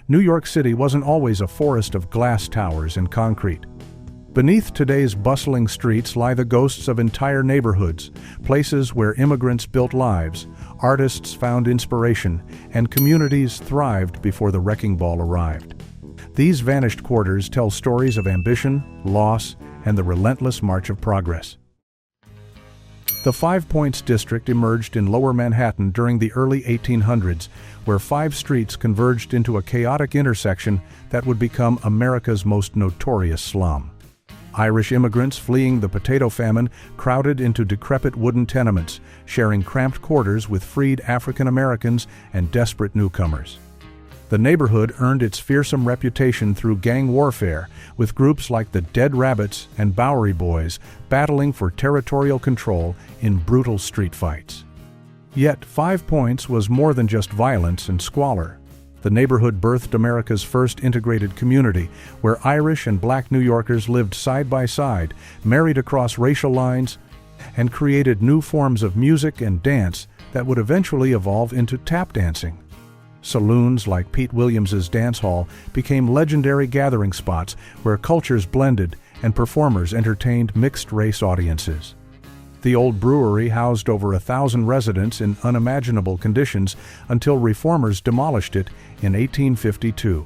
New York City wasn't always a forest of glass towers and concrete. Beneath today's bustling streets lie the ghosts of entire neighborhoods, places where immigrants built lives, artists found inspiration, and communities thrived before the wrecking ball arrived. These vanished quarters tell stories of ambition, loss, and the relentless march of progress. The Five Points district emerged in Lower Manhattan during the early 1800s, where 5 streets converged into a chaotic intersection that would become America's most notorious slum. Irish immigrants fleeing the potato famine crowded into decrepit wooden tenements, sharing cramped quarters with freed African Americans and desperate newcomers. The neighborhood earned its fearsome reputation through gang warfare, with groups like the Dead Rabbits and Bowery Boys battling for territorial control in brutal street fights. Yet, 5 Points was more than just violence and squalor. The neighborhood birthed America's first integrated community, where Irish and Black New Yorkers lived side by side, married across racial lines, and created new forms of music and dance that would eventually evolve into tap dancing. Saloons like Pete Williams's Dance Hall became legendary gathering spots where cultures blended and performers entertained mixed-race audiences. The old brewery housed over 1,000 residents in unimaginable conditions until reformers demolished it in 1852.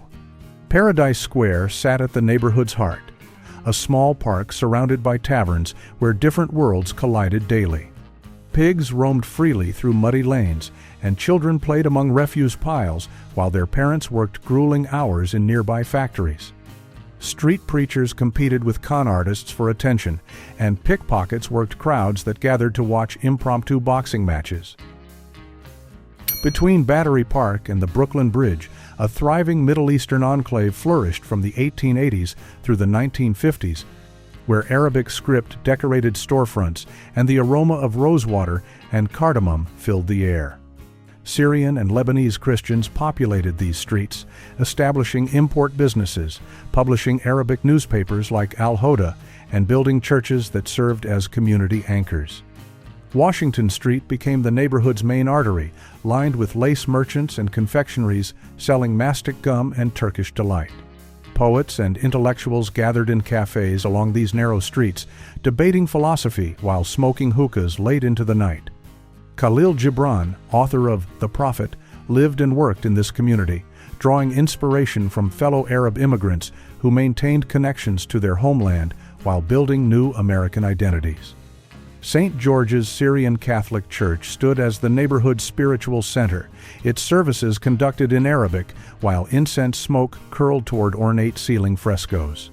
Paradise Square sat at the neighborhood's heart, a small park surrounded by taverns where different worlds collided daily. Pigs roamed freely through muddy lanes, and children played among refuse piles while their parents worked grueling hours in nearby factories. Street preachers competed with con artists for attention, and pickpockets worked crowds that gathered to watch impromptu boxing matches. Between Battery Park and the Brooklyn Bridge, a thriving Middle Eastern enclave flourished from the 1880s through the 1950s, where Arabic script decorated storefronts and the aroma of rosewater and cardamom filled the air. Syrian and Lebanese Christians populated these streets, establishing import businesses, publishing Arabic newspapers like Al Hoda, and building churches that served as community anchors. Washington Street became the neighborhood's main artery, lined with lace merchants and confectionaries selling mastic gum and Turkish delight. Poets and intellectuals gathered in cafes along these narrow streets, debating philosophy while smoking hookahs late into the night. Khalil Gibran, author of The Prophet, lived and worked in this community, drawing inspiration from fellow Arab immigrants who maintained connections to their homeland while building new American identities. St. George's Syrian Catholic Church stood as the neighborhood's spiritual center, its services conducted in Arabic, while incense smoke curled toward ornate ceiling frescoes.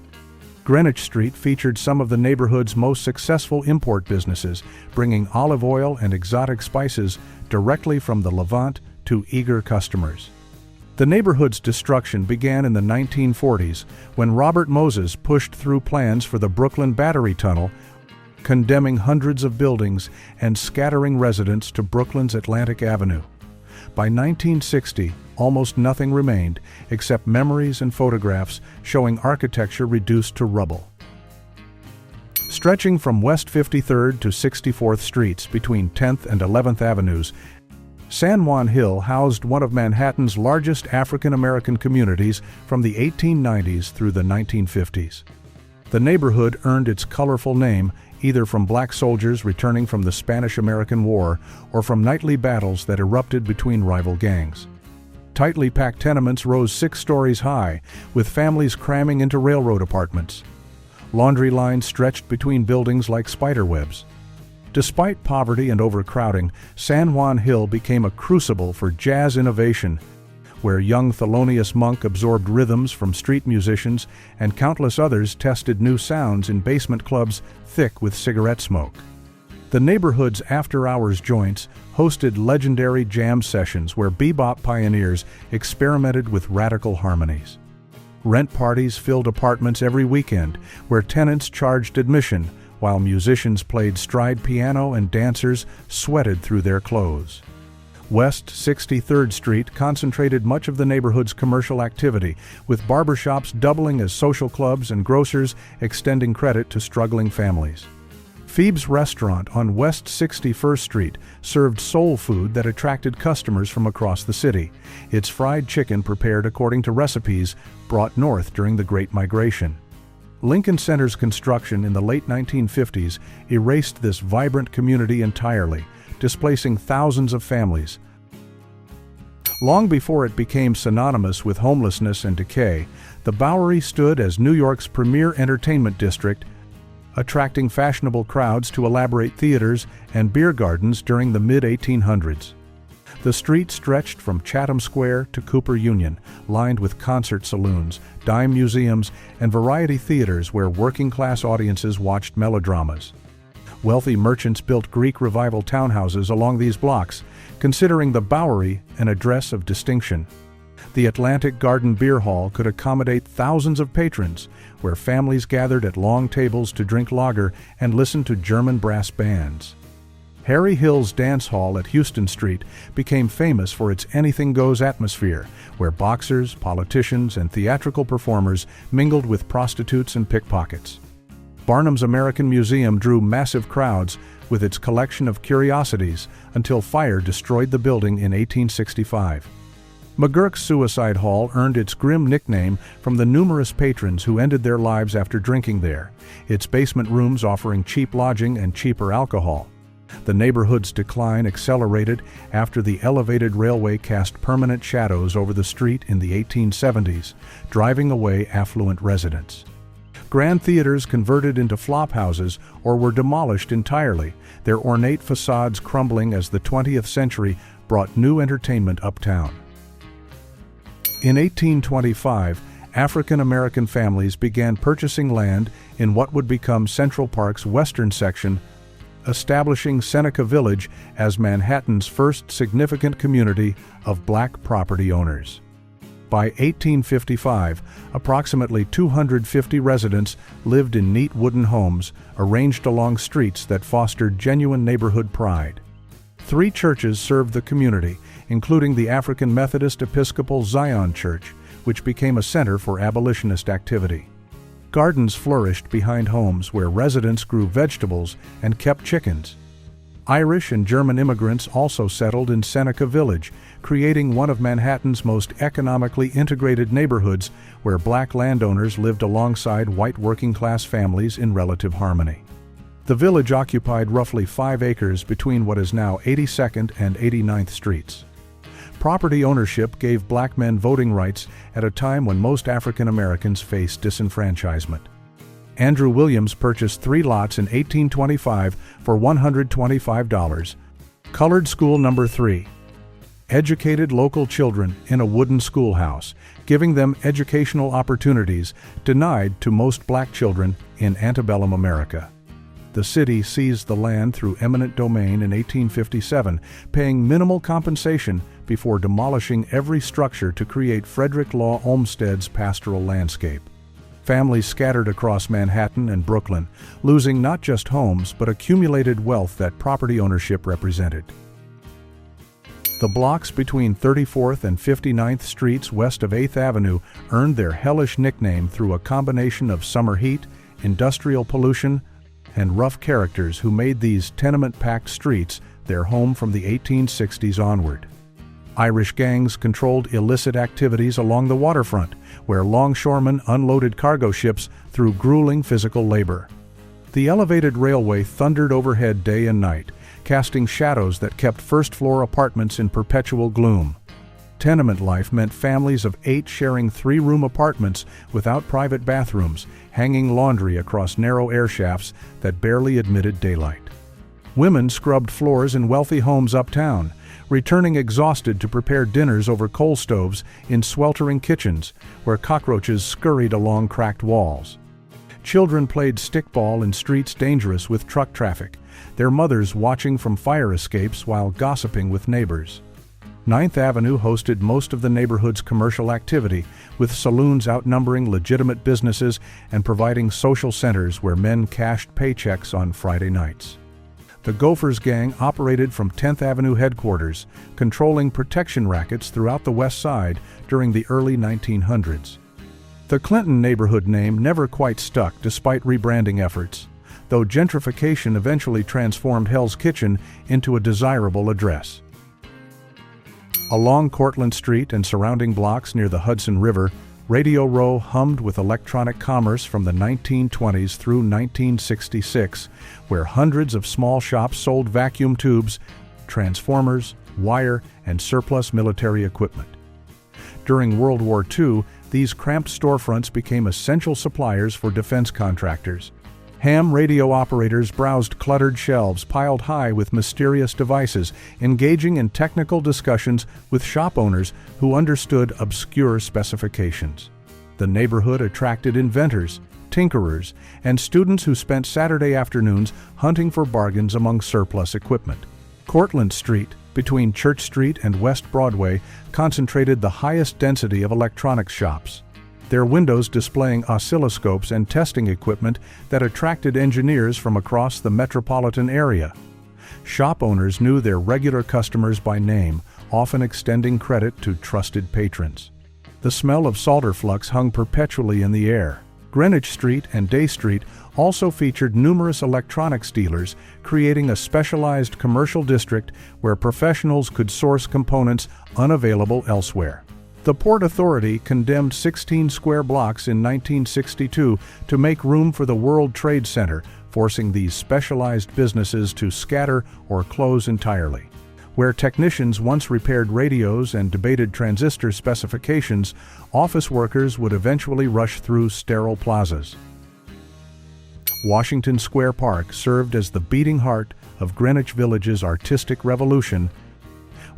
Greenwich Street featured some of the neighborhood's most successful import businesses, bringing olive oil and exotic spices directly from the Levant to eager customers. The neighborhood's destruction began in the 1940s when Robert Moses pushed through plans for the Brooklyn Battery Tunnel, condemning hundreds of buildings and scattering residents to Brooklyn's Atlantic Avenue. By 1960, almost nothing remained except memories and photographs showing architecture reduced to rubble. Stretching from West 53rd to 64th Streets between 10th and 11th Avenues, San Juan Hill housed one of Manhattan's largest African American communities from the 1890s through the 1950s. The neighborhood earned its colorful name either from black soldiers returning from the Spanish-American War or from nightly battles that erupted between rival gangs. Tightly packed tenements rose 6 stories high, with families cramming into railroad apartments. Laundry lines stretched between buildings like spiderwebs. Despite poverty and overcrowding, San Juan Hill became a crucible for jazz innovation, where young Thelonious Monk absorbed rhythms from street musicians and countless others tested new sounds in basement clubs thick with cigarette smoke. The neighborhood's after-hours joints hosted legendary jam sessions where bebop pioneers experimented with radical harmonies. Rent parties filled apartments every weekend, where tenants charged admission, while musicians played stride piano and dancers sweated through their clothes. West 63rd Street concentrated much of the neighborhood's commercial activity, with barbershops doubling as social clubs and grocers extending credit to struggling families. Phoebe's restaurant on West 61st Street served soul food that attracted customers from across the city, its fried chicken prepared according to recipes brought north during the Great Migration. Lincoln Center's construction in the late 1950s erased this vibrant community entirely, displacing thousands of families. Long before it became synonymous with homelessness and decay, the Bowery stood as New York's premier entertainment district, attracting fashionable crowds to elaborate theaters and beer gardens during the mid-1800s. The street stretched from Chatham Square to Cooper Union, lined with concert saloons, dime museums, and variety theaters where working-class audiences watched melodramas. Wealthy merchants built Greek Revival townhouses along these blocks, considering the Bowery an address of distinction. The Atlantic Garden Beer Hall could accommodate thousands of patrons, where families gathered at long tables to drink lager and listen to German brass bands. Harry Hill's Dance Hall at Houston Street became famous for its anything-goes atmosphere, where boxers, politicians, and theatrical performers mingled with prostitutes and pickpockets. Barnum's American Museum drew massive crowds with its collection of curiosities until fire destroyed the building in 1865. McGurk's Suicide Hall earned its grim nickname from the numerous patrons who ended their lives after drinking there, its basement rooms offering cheap lodging and cheaper alcohol. The neighborhood's decline accelerated after the elevated railway cast permanent shadows over the street in the 1870s, driving away affluent residents. Grand theaters converted into flop houses or were demolished entirely, their ornate facades crumbling as the 20th century brought new entertainment uptown. In 1825, African-American families began purchasing land in what would become Central Park's western section, establishing Seneca Village as Manhattan's first significant community of black property owners. By 1855, approximately 250 residents lived in neat wooden homes arranged along streets that fostered genuine neighborhood pride. 3 churches served the community, including the African Methodist Episcopal Zion Church, which became a center for abolitionist activity. Gardens flourished behind homes where residents grew vegetables and kept chickens. Irish and German immigrants also settled in Seneca Village, creating one of Manhattan's most economically integrated neighborhoods where black landowners lived alongside white working-class families in relative harmony. The village occupied roughly 5 acres between what is now 82nd and 89th Streets. Property ownership gave black men voting rights at a time when most African Americans faced disenfranchisement. Andrew Williams purchased 3 lots in 1825 for $125. Colored School Number 3 educated local children in a wooden schoolhouse, giving them educational opportunities denied to most black children in antebellum America. The city seized the land through eminent domain in 1857, paying minimal compensation before demolishing every structure to create Frederick Law Olmsted's pastoral landscape. Families scattered across Manhattan and Brooklyn, losing not just homes but accumulated wealth that property ownership represented. The blocks between 34th and 59th Streets west of 8th Avenue earned their hellish nickname through a combination of summer heat, industrial pollution, and rough characters who made these tenement-packed streets their home from the 1860s onward. Irish gangs controlled illicit activities along the waterfront, where longshoremen unloaded cargo ships through grueling physical labor. The elevated railway thundered overhead day and night, casting shadows that kept first-floor apartments in perpetual gloom. Tenement life meant families of 8 sharing 3-room apartments without private bathrooms, hanging laundry across narrow air shafts that barely admitted daylight. Women scrubbed floors in wealthy homes uptown, returning exhausted to prepare dinners over coal stoves in sweltering kitchens where cockroaches scurried along cracked walls. Children played stickball in streets dangerous with truck traffic, their mothers watching from fire escapes while gossiping with neighbors. 9th Avenue hosted most of the neighborhood's commercial activity, with saloons outnumbering legitimate businesses and providing social centers where men cashed paychecks on Friday nights. The Gophers Gang operated from 10th Avenue headquarters, controlling protection rackets throughout the West Side during the early 1900s. The Clinton neighborhood name never quite stuck despite rebranding efforts. though gentrification eventually transformed Hell's Kitchen into a desirable address. Along Cortlandt Street and surrounding blocks near the Hudson River, Radio Row hummed with electronic commerce from the 1920s through 1966, where hundreds of small shops sold vacuum tubes, transformers, wire, and surplus military equipment. During World War II, these cramped storefronts became essential suppliers for defense contractors. Ham radio operators browsed cluttered shelves piled high with mysterious devices, engaging in technical discussions with shop owners who understood obscure specifications. The neighborhood attracted inventors, tinkerers, and students who spent Saturday afternoons hunting for bargains among surplus equipment. Cortlandt Street, between Church Street and West Broadway, concentrated the highest density of electronics shops, their windows displaying oscilloscopes and testing equipment that attracted engineers from across the metropolitan area. Shop owners knew their regular customers by name, often extending credit to trusted patrons. The smell of solder flux hung perpetually in the air. Greenwich Street and Day Street also featured numerous electronics dealers, creating a specialized commercial district where professionals could source components unavailable elsewhere. The Port Authority condemned 16 square blocks in 1962 to make room for the World Trade Center, forcing these specialized businesses to scatter or close entirely. Where technicians once repaired radios and debated transistor specifications, office workers would eventually rush through sterile plazas. Washington Square Park served as the beating heart of Greenwich Village's artistic revolution,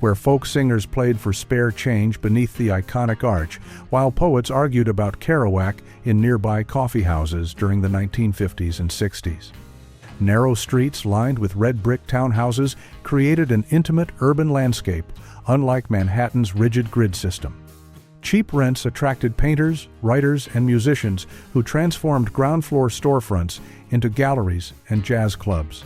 where folk singers played for spare change beneath the iconic arch, while poets argued about Kerouac in nearby coffee houses during the 1950s and 60s. Narrow streets lined with red brick townhouses created an intimate urban landscape, unlike Manhattan's rigid grid system. Cheap rents attracted painters, writers, and musicians who transformed ground-floor storefronts into galleries and jazz clubs.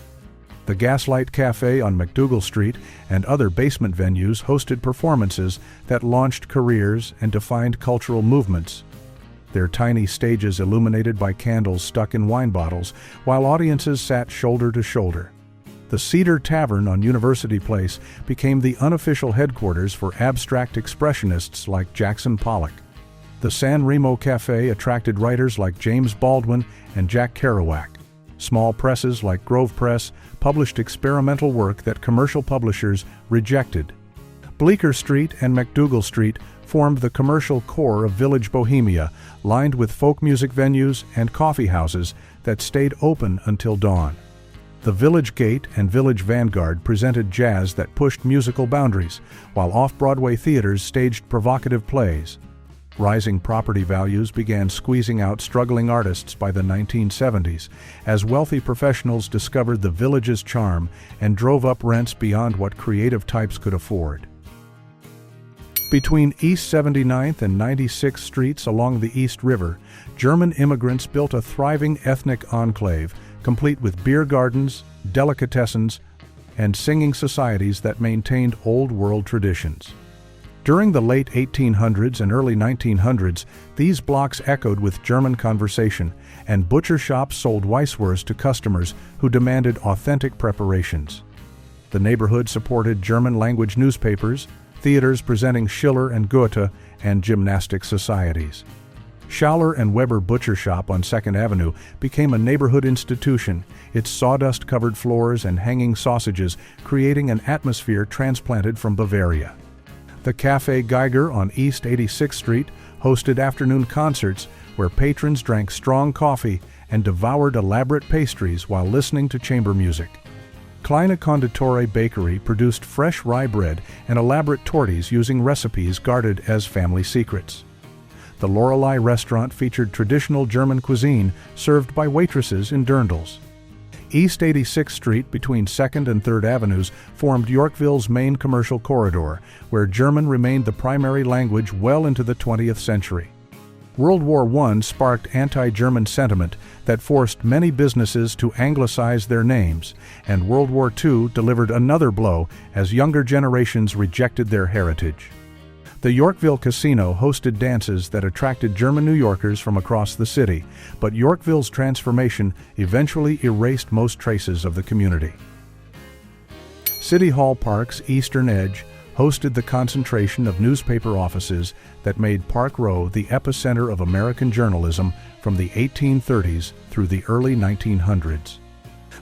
The Gaslight Cafe on MacDougal Street and other basement venues hosted performances that launched careers and defined cultural movements, their tiny stages illuminated by candles stuck in wine bottles, while audiences sat shoulder to shoulder. The Cedar Tavern on University Place became the unofficial headquarters for abstract expressionists like Jackson Pollock. The San Remo Cafe attracted writers like James Baldwin and Jack Kerouac. Small presses like Grove Press published experimental work that commercial publishers rejected. Bleecker Street and MacDougal Street formed the commercial core of Village Bohemia, lined with folk music venues and coffee houses that stayed open until dawn. The Village Gate and Village Vanguard presented jazz that pushed musical boundaries, while off-Broadway theaters staged provocative plays. Rising property values began squeezing out struggling artists by the 1970s, as wealthy professionals discovered the Village's charm and drove up rents beyond what creative types could afford. Between East 79th and 96th Streets along the East River, German immigrants built a thriving ethnic enclave, complete with beer gardens, delicatessens, and singing societies that maintained old-world traditions. During the late 1800s and early 1900s, these blocks echoed with German conversation, and butcher shops sold Weisswurst to customers who demanded authentic preparations. The neighborhood supported German-language newspapers, theaters presenting Schiller and Goethe, and gymnastic societies. Schaller and Weber Butcher Shop on 2nd Avenue became a neighborhood institution, its sawdust-covered floors and hanging sausages creating an atmosphere transplanted from Bavaria. The Café Geiger on East 86th Street hosted afternoon concerts where patrons drank strong coffee and devoured elaborate pastries while listening to chamber music. Kleine Konditorei Bakery produced fresh rye bread and elaborate torties using recipes guarded as family secrets. The Lorelei restaurant featured traditional German cuisine served by waitresses in dirndls. East 86th Street between 2nd and 3rd Avenues formed Yorkville's main commercial corridor, where German remained the primary language well into the 20th century. World War I sparked anti-German sentiment that forced many businesses to anglicize their names, and World War II delivered another blow as younger generations rejected their heritage. The Yorkville casino hosted dances that attracted German New Yorkers from across the city, but Yorkville's transformation eventually erased most traces of the community. City Hall Park's eastern edge hosted the concentration of newspaper offices that made Park Row the epicenter of American journalism from the 1830s through the early 1900s.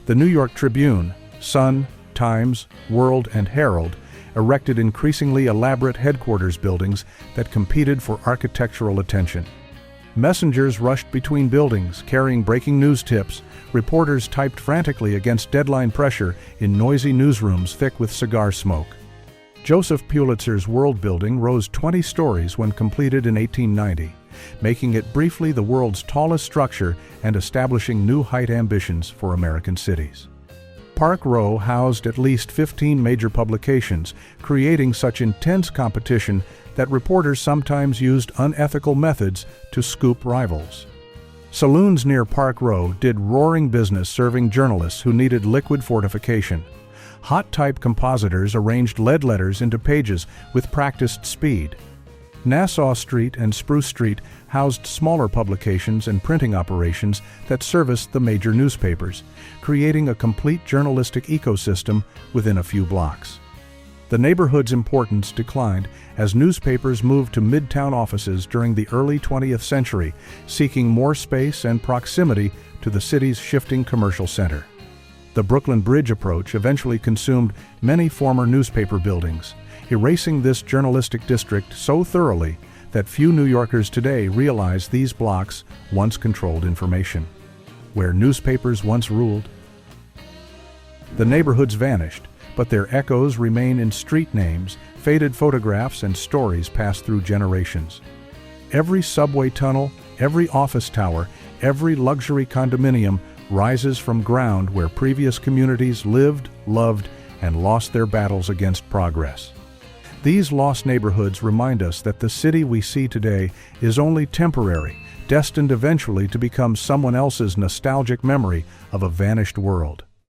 The New York Tribune, Sun, Times, World, and Herald erected increasingly elaborate headquarters buildings that competed for architectural attention. Messengers rushed between buildings, carrying breaking news tips. Reporters typed frantically against deadline pressure in noisy newsrooms thick with cigar smoke. Joseph Pulitzer's World Building rose 20 stories when completed in 1890, making it briefly the world's tallest structure and establishing new height ambitions for American cities. Park Row housed at least 15 major publications, creating such intense competition that reporters sometimes used unethical methods to scoop rivals. Saloons near Park Row did roaring business serving journalists who needed liquid fortification. Hot-type compositors arranged lead letters into pages with practiced speed. Nassau Street and Spruce Street housed smaller publications and printing operations that serviced the major newspapers, creating a complete journalistic ecosystem within a few blocks. The neighborhood's importance declined as newspapers moved to midtown offices during the early 20th century, seeking more space and proximity to the city's shifting commercial center. The Brooklyn Bridge approach eventually consumed many former newspaper buildings, erasing this journalistic district so thoroughly that few New Yorkers today realize these blocks once controlled information. Where newspapers once ruled, the neighborhoods vanished, but their echoes remain in street names, faded photographs, and stories passed through generations. Every subway tunnel, every office tower, every luxury condominium rises from ground where previous communities lived, loved, and lost their battles against progress. These lost neighborhoods remind us that the city we see today is only temporary, destined eventually to become someone else's nostalgic memory of a vanished world.